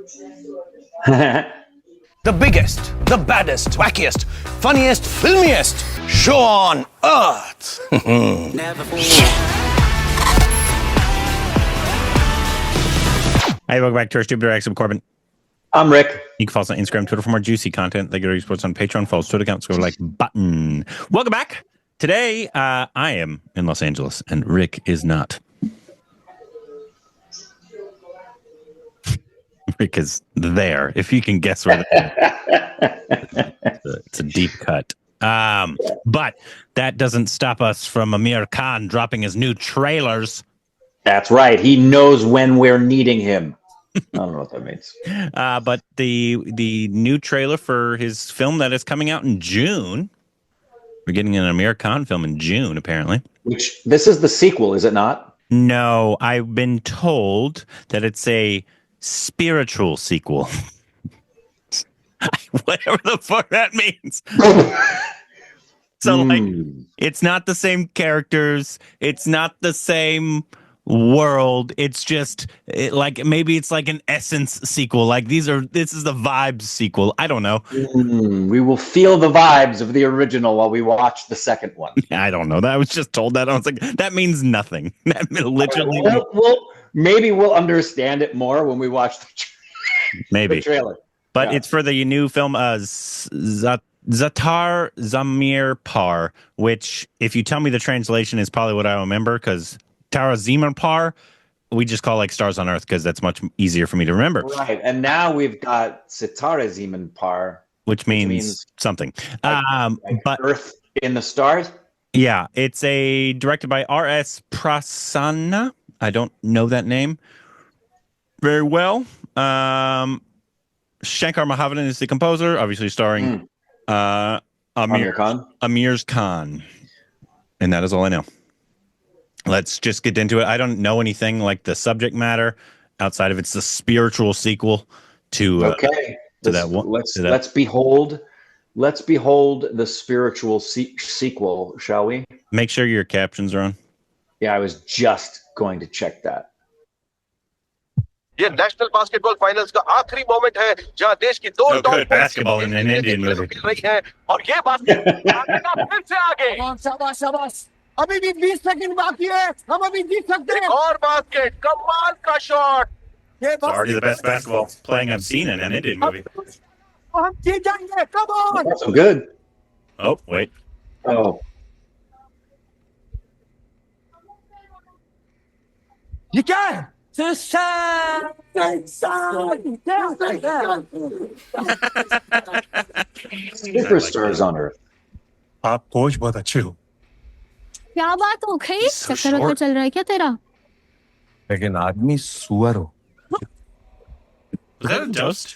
The biggest, the baddest, wackiest, funniest, filmiest show on earth. Hey, welcome back to our Stupid Reacts. I'm Corbin. I'm Rick. You can follow us on Instagram, Twitter for more juicy content. Like your sports on Patreon. Follow us Twitter accounts. Go like button. Welcome back. Today, I am in Los Angeles, and Rick is not. Rick is there. If you can guess where it's a deep cut. But that doesn't stop us from Aamir Khan dropping his new trailers. That's right. He knows when we're needing him. I don't know what that means. But the new trailer for his film that is coming out in June. We're getting an Aamir Khan film in June, apparently. Which this is the sequel, is it not? No, I've been told that it's a spiritual sequel. Whatever the fuck that means. So, like, it's not the same characters. It's not the same world. It's just like maybe it's like an essence sequel. Like this is the vibes sequel. I don't know. We will feel the vibes of the original while we watch the second one. I don't know. I was just told that. I was like, that means nothing. That literally. Maybe we'll understand it more when we watch the trailer. But it's for the new film, Sitaare Zameen Par, which, if you tell me the translation, is probably what I remember, because Tara Zameen Par, we just call like Stars on Earth, because that's much easier for me to remember. Right, and now we've got Sitaare Zameen Par, which means something. But Earth in the Stars. Yeah, it's directed by R.S. Prasanna. I don't know that name very well. Shankar Mahavan is the composer, obviously starring Aamir Khan. And that is all I know. Let's just get into it. I don't know anything like the subject matter outside of it's the spiritual sequel to that one. Let's behold the spiritual sequel, shall we? Make sure your captions are on. Yeah, I was just going to check that. ये national basketball finals का आखिरी moment है जहां देश की दो top basketball in an Indian movie खेल रही हैं और ये बास्केट आगे का फिर से आगे शाबाश शाबाश अभी भी 20 सेकंड बाकी है हम अभी जीत सकते हैं और बास्केट कमाल का shot It's already the best basketball playing I've seen in an Indian movie. हम जीत जाएंगे come on That's so good. Oh, wait. Oh. ये क्या है Superstars on Earth. आप कोच बहुत अच्छे हो क्या बात हो गई चक्कर वक्कर चल रहा है क्या तेरा लेकिन आदमी सुअर हो Was that a toast?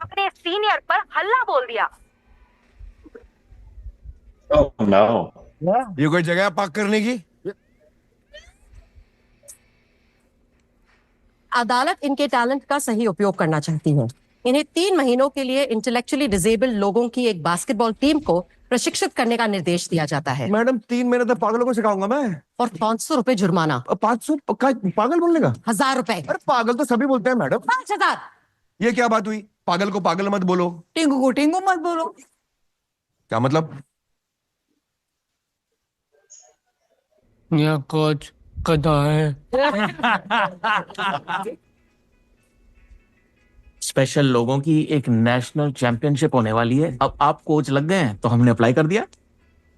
अपने सीनियर पर हल्ला बोल दिया Oh no. ये कोई जगह पार्क करने की अदालत इनके टैलेंट का सही उपयोग करना चाहती है इन्हें 3 महीनों के लिए इंटेलेक्चुअली डिसेबल्ड लोगों की एक बास्केटबॉल टीम को प्रशिक्षित करने का निर्देश दिया जाता है मैडम 3 महीने तक पागलों को सिखाऊंगा मैं और 500 रुपए जुर्माना 500 पागल बोलने का 1000 रुपए अरे पागल तो सभी बोलते हैं मैडम 5000 ये क्या बात हुई पागल को पागल मत बोलो टिंगू को टिंगू मत बोलो क्या मतलब ये कोच कदा है स्पेशल लोगों की एक नेशनल चैंपियनशिप होने वाली है अब आप कोच लग गए हैं तो हमने अप्लाई कर दिया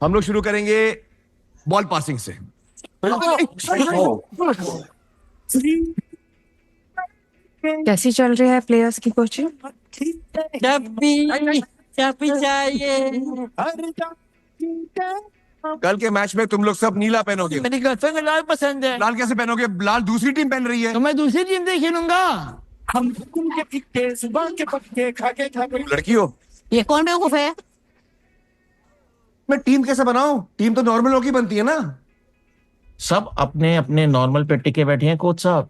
हम लोग शुरू करेंगे बॉल पासिंग से कैसी चल रही है प्लेयर्स की कोचिंग कल के मैच में तुम लोग सब नीला पहनोगे मेरी गर्लफ्रेंड को लाल पसंद है लाल कैसे पहनोगे लाल दूसरी टीम पहन रही है तो मैं दूसरी टीम से खेलूंगा हम के पिक्के सुबह के पक्के खाके लड़की हो ये कौन बेवकूफ है मैं टीम कैसे बनाऊं टीम तो नॉर्मल लोग ही बनती है ना सब अपने अपने नॉर्मल पे टिके बैठे हैं कोच साहब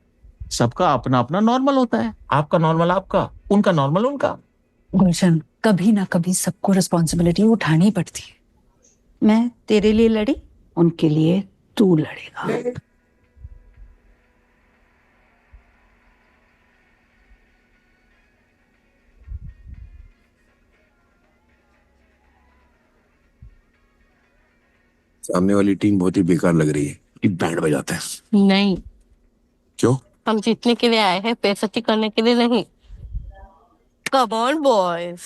सबका अपना अपना नॉर्मल होता है आपका नॉर्मल आपका उनका नॉर्मल उनका गुलशन कभी ना कभी सबको रिस्पॉन्सिबिलिटी उठानी पड़ती है मैं तेरे लिए लड़ी उनके लिए तू लड़ेगा सामने वाली टीम बहुत ही बेकार लग रही है, ये बैंड बजाते हैं। नहीं, क्यों? हम जीतने के लिए आए हैं, बेइज्जती करने के लिए नहीं। Come on boys.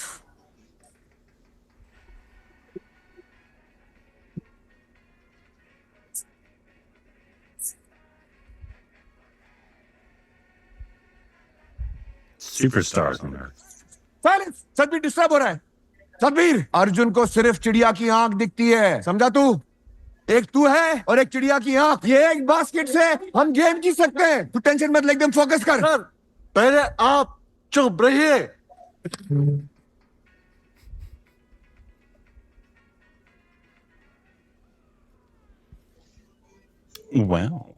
Superstars. Silence, Satbir disturb हो रहा है। सतबीर, अर्जुन को सिर्फ चिड़िया की आंख दिखती है, समझा तू? एक तू है और एक चिड़िया की आंख। ये एक बास्केट से हम गेम जीत सकते हैं। तू टेंशन मत ले, एकदम फोकस कर। सर, पहले आप चुप रहिए। Wow.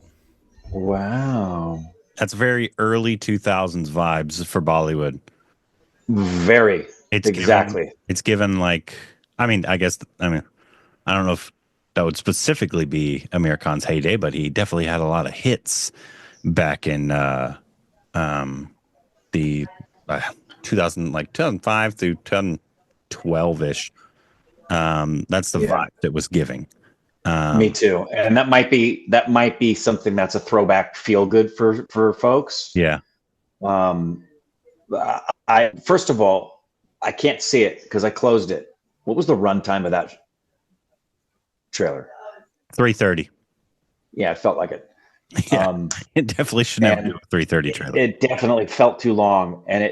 Wow. That's very early 2000s vibes for Bollywood. Very. It's exactly. It's given like, I mean, I don't know if that would specifically be Amir Khan's heyday, but he definitely had a lot of hits back in the 2005 through 2012-ish. That's the vibe that was giving. Me too. And that might be something that's a throwback feel good for folks. Yeah. I first of all, I can't see it because I closed it. What was the runtime of that trailer? 3:30. Yeah, it felt like it. Yeah, it definitely should never do a 3:30 trailer. It definitely felt too long, and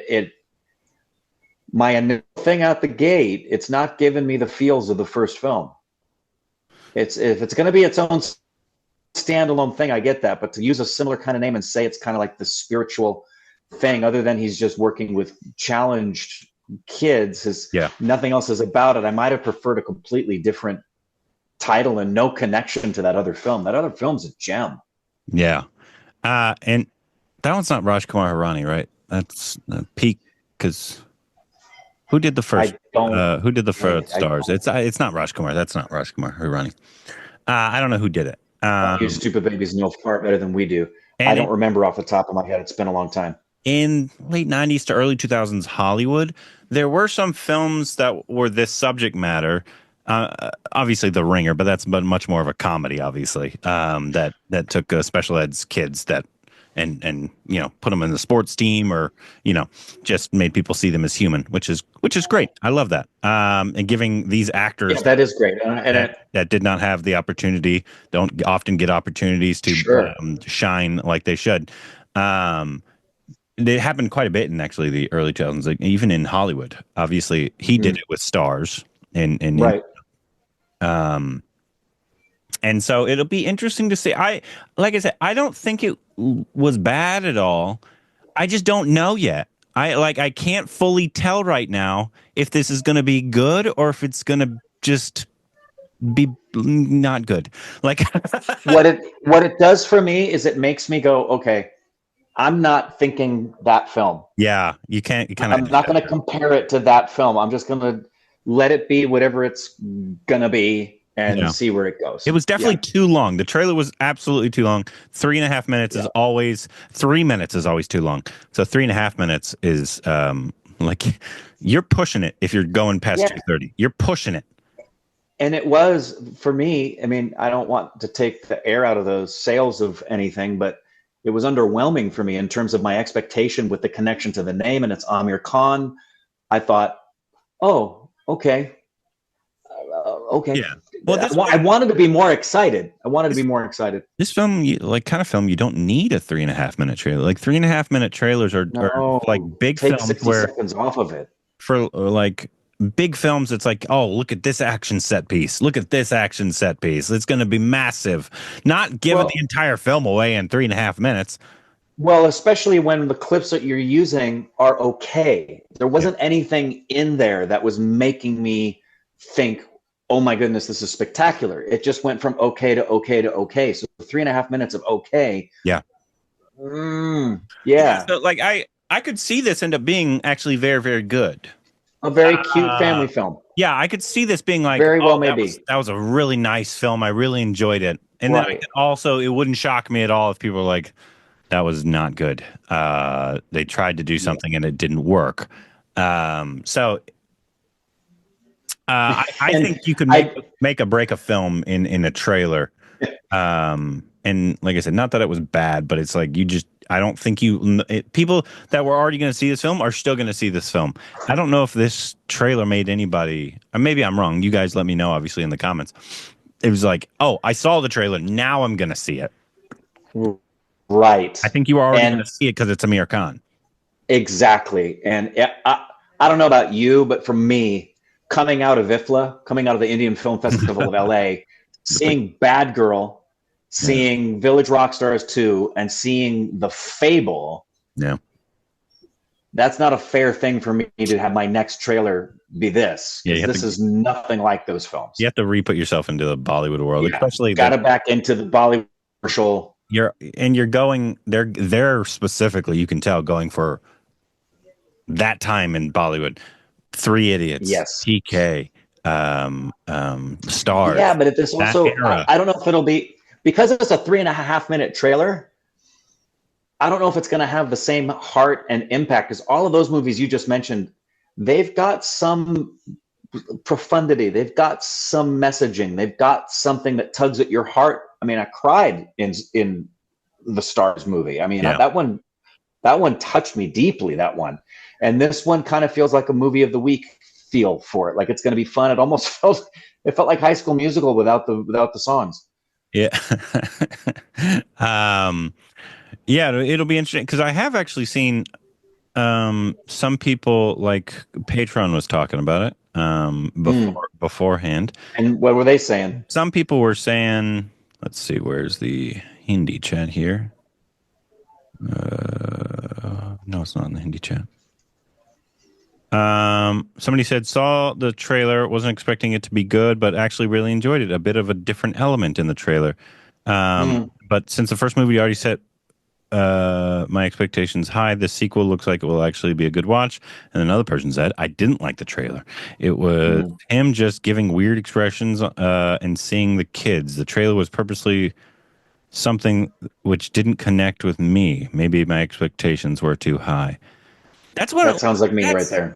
my initial thing out the gate, it's not giving me the feels of the first film. If it's going to be its own standalone thing, I get that, but to use a similar kind of name and say it's kind of like the spiritual thing, other than he's just working with challenged kids, nothing else is about it. I might have preferred a completely different title and no connection to that other film. That other film's a gem. Yeah. And that one's not Rajkumar Hirani, right? That's peak, because who did the first? Who did the first Stars? It's not Rajkumar. That's not Rajkumar Hirani. I don't know who did it. You stupid babies know far better than we do. I don't remember off the top of my head. It's been a long time. In late 90s to early 2000s Hollywood, there were some films that were this subject matter. Obviously The Ringer, but that's much more of a comedy, obviously, that took special ed's kids and put them in the sports team, or just made people see them as human, which is great. I love that. And giving these actors that is great, that did not have the opportunity, don't often get opportunities to shine like they should. It happened quite a bit in actually the early 2000s, like even in Hollywood. Obviously, he did it with Stars, and right. And so it'll be interesting to see. Like I said, I don't think it was bad at all. I just don't know yet. I can't fully tell right now if this is going to be good or if it's going to just be not good. Like what it does for me is it makes me go, okay, I'm not thinking that film. Yeah, you can't. I'm not going to compare it to that film. I'm just going to let it be whatever it's going to be and see where it goes. It was definitely too long. The trailer was absolutely too long. 3.5 minutes is always 3 minutes is always too long. So 3.5 minutes is like you're pushing it if you're going past 2:30. You're pushing it. And it was for me. I mean, I don't want to take the air out of the sails of anything, but it was underwhelming for me in terms of my expectation with the connection to the name, and it's Aamir Khan. I thought, oh, okay. Okay. Yeah. Well, I wanted to be more excited. This film, kind of film, you don't need a 3.5 minute trailer. Like 3.5 minute trailers are like big take films 60 seconds off of it. For like big films, it's like, oh, look at this action set piece. Look at this action set piece. It's going to be massive. Not give it the entire film away in 3.5 minutes. Well, especially when the clips that you're using are okay. There wasn't anything in there that was making me think, oh my goodness, this is spectacular. It just went from okay to okay to okay. So 3.5 minutes of okay. Yeah. Yeah. So, like I could see this end up being actually very, very good. A very cute family film. Yeah, I could see this being like very well, maybe that was a really nice film. I really enjoyed it, and then also it wouldn't shock me at all if people were like, "That was not good." They tried to do something and it didn't work. So I think you could make a break a film in a trailer. And like I said, not that it was bad, but it's like I don't think people that were already going to see this film are still going to see this film. I don't know if this trailer made anybody, or maybe I'm wrong. You guys let me know, obviously, in the comments. It was like, oh, I saw the trailer. Now I'm going to see it. Right. I think you were already going to see it because it's Aamir Khan. Exactly. And I don't know about you, but for me, coming out of IFLA, coming out of the Indian Film Festival of LA, seeing Bad Girl, seeing Village Rockstars 2, and seeing The Fable. Yeah. That's not a fair thing for me to have my next trailer be this. Yeah, this is nothing like those films. You have to re-put yourself into the Bollywood world, especially got it back into the Bollywood commercial. You're going they're specifically, you can tell, going for that time in Bollywood. 3 Idiots, yes, TK, Stars. Yeah, but this also, I don't know if it'll be, because it's a 3.5 minute trailer. I don't know if it's going to have the same heart and impact, because all of those movies you just mentioned, they've got some profundity, they've got some messaging, they've got something that tugs at your heart. I mean, I cried in the Stars movie. I mean, that one touched me deeply, that one. And this one kind of feels like a movie of the week feel for it. Like it's going to be fun. It almost felt like High School Musical without the songs. Yeah. Yeah, it'll be interesting, because I have actually seen some people, like Patreon was talking about it beforehand. And what were they saying? Some people were saying, let's see, where's the Hindi chat here? No, it's not in the Hindi chat. Somebody said, saw the trailer, wasn't expecting it to be good, but actually really enjoyed it. A bit of a different element in the trailer. But since the first movie already set my expectations high, the sequel looks like it will actually be a good watch. And another person said, I didn't like the trailer. It was him just giving weird expressions and seeing the kids. The trailer was purposely something which didn't connect with me. Maybe my expectations were too high. That sounds like me right there.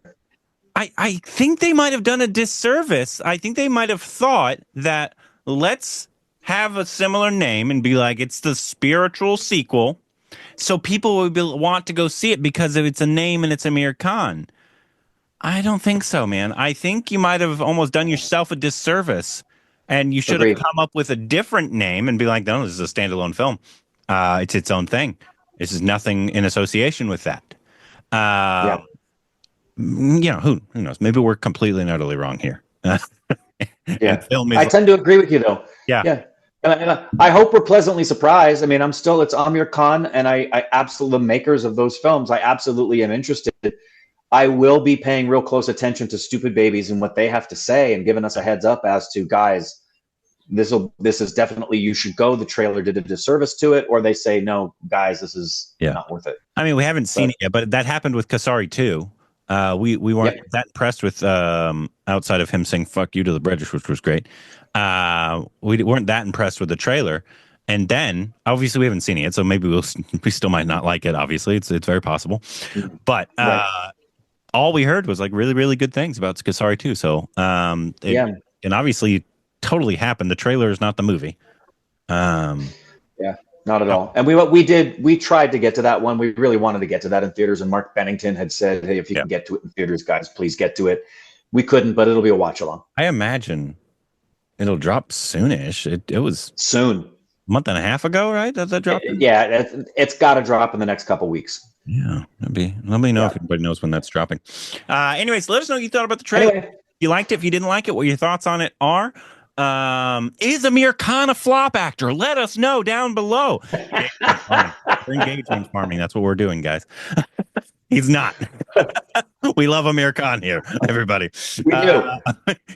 I think they might have done a disservice. I think they might have thought that let's have a similar name and be like, it's the spiritual sequel, so people would want to go see it because of it's a name and it's Aamir Khan. I don't think so, man. I think you might have almost done yourself a disservice, and you should have come up with a different name and be like, no, this is a standalone film. It's its own thing. This is nothing in association with that. You know, who knows? Maybe we're completely and utterly wrong here. I tend to agree with you, though. Yeah. And I hope we're pleasantly surprised. I mean, it's Aamir Khan, and I absolutely, the makers of those films, I absolutely am interested. I will be paying real close attention to Stupid Babies and what they have to say, and giving us a heads up as to, guys, this is definitely, you should go. The trailer did a disservice to it, or they say, no, guys, this is not worth it. I mean, we haven't seen it yet, but that happened with Kasari too. We weren't that impressed with outside of him saying "fuck you" to the British, which was great. We weren't that impressed with the trailer, and then obviously we haven't seen it yet, so maybe we still might not like it. Obviously, it's very possible, but all we heard was like really, really good things about Kasari too. So and obviously totally happened. The trailer is not the movie. Not at all. And we tried to get to that one. We really wanted to get to that in theaters, and Mark Bennington had said, hey, if you can get to it in theaters, guys, please get to it. We couldn't, but it'll be a watch along. I imagine it'll drop soonish. It was soon, a month and a half ago, right? That dropped? It's got to drop in the next couple weeks. Yeah, let me know if anybody knows when that's dropping. Anyways, let us know what you thought about the trailer. If you liked it, if you didn't like it, what your thoughts on it are. Is Aamir Khan a flop actor? Let us know down below. We're engagement farming. That's what we're doing, guys. He's not. We love Aamir Khan here, everybody. We do.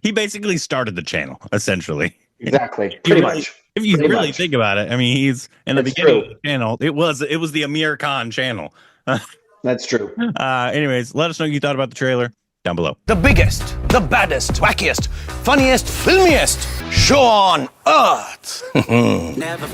He basically started the channel, essentially. Exactly. Pretty much. If you really think about it, I mean, he's in the beginning of the channel. It was the Aamir Khan channel. That's true. Anyways, let us know what you thought about the trailer down below. The biggest, the baddest, wackiest, funniest, filmiest show on earth. Never